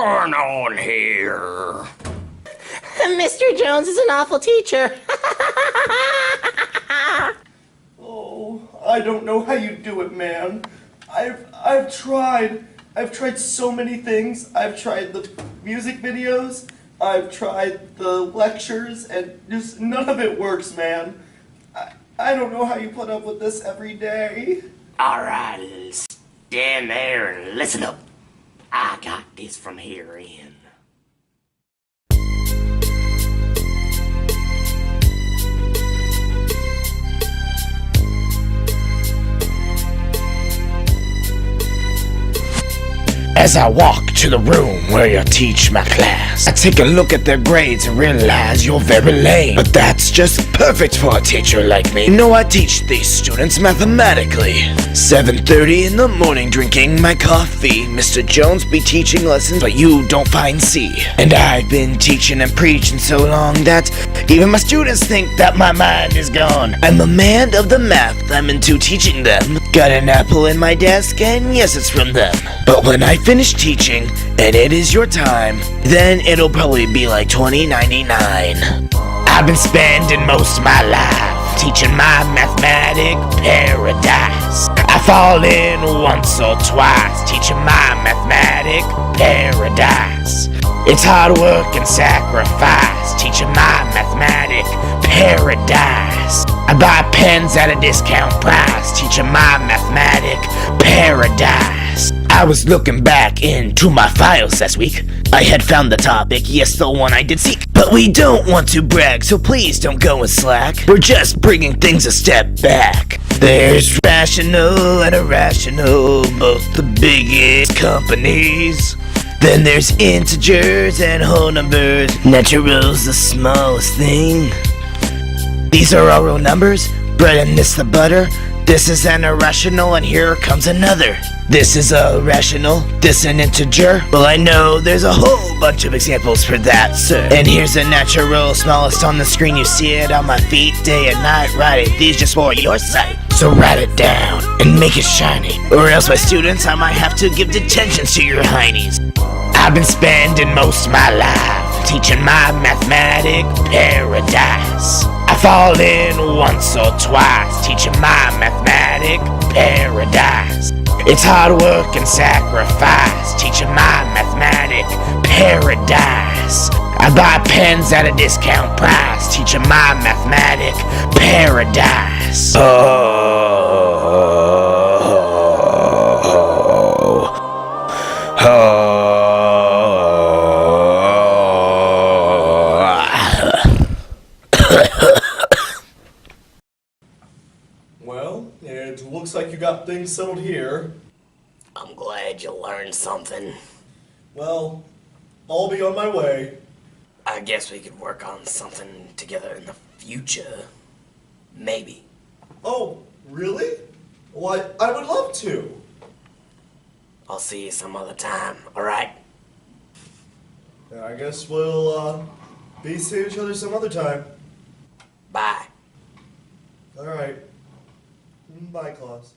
going on here? Mr. Jones is an awful teacher. Oh, I don't know how you do it, man. I've tried. I've tried so many things. I've tried the music videos. I've tried the lectures, and just none of it works, man. I don't know how you put up with this every day. Alright, stand there and listen up. I got this from here in. As I walk to the room where you teach my class, I take a look at their grades and realize you're very lame. But that's just perfect for a teacher like me. You know, I teach these students mathematically. 7:30 in the morning drinking my coffee. Mr. Jones be teaching lessons, but you don't find C. And I've been teaching and preaching so long that even my students think that my mind is gone. I'm a man of the math, I'm into teaching them. Got an apple in my desk, and yes, it's from them. But when I finish teaching, and it is your time, then it'll probably be like 2099. I've been spending most of my life teaching my mathematic paradise. I fall in once or twice teaching my mathematic paradise. It's hard work and sacrifice teaching my mathematic paradise. I buy pens at a discount price teaching my mathematic paradise. I was looking back into my files last week. I had found the topic, yes, the one I did seek. But we don't want to brag, so please don't go and slack. We're just bringing things a step back. There's rational and irrational, both the biggest companies. Then there's integers and whole numbers. Natural's the smallest thing. These are all real numbers, bread and this the butter. This is an irrational and here comes another. This is a rational, this an integer. Well, I know there's a whole bunch of examples for that, sir. And here's a natural, smallest on the screen. You see it on my feet day and night, writing these just for your sight. So write it down and make it shiny, or else my students, I might have to give detentions to your heinies. I've been spending most of my life teaching my mathematic paradise. I fall in once or twice teaching my mathematic paradise. It's hard work and sacrifice teaching my mathematic paradise. I buy pens at a discount price teaching my mathematic paradise. Well, it looks like you got things settled here. I'm glad you learned something. Well, I'll be on my way. I guess we could work on something together in the future. Maybe. Oh, really? Well, I would love to. I'll see you some other time, alright? Yeah, I guess we'll be seeing each other some other time. Bye. Alright. Bye, class.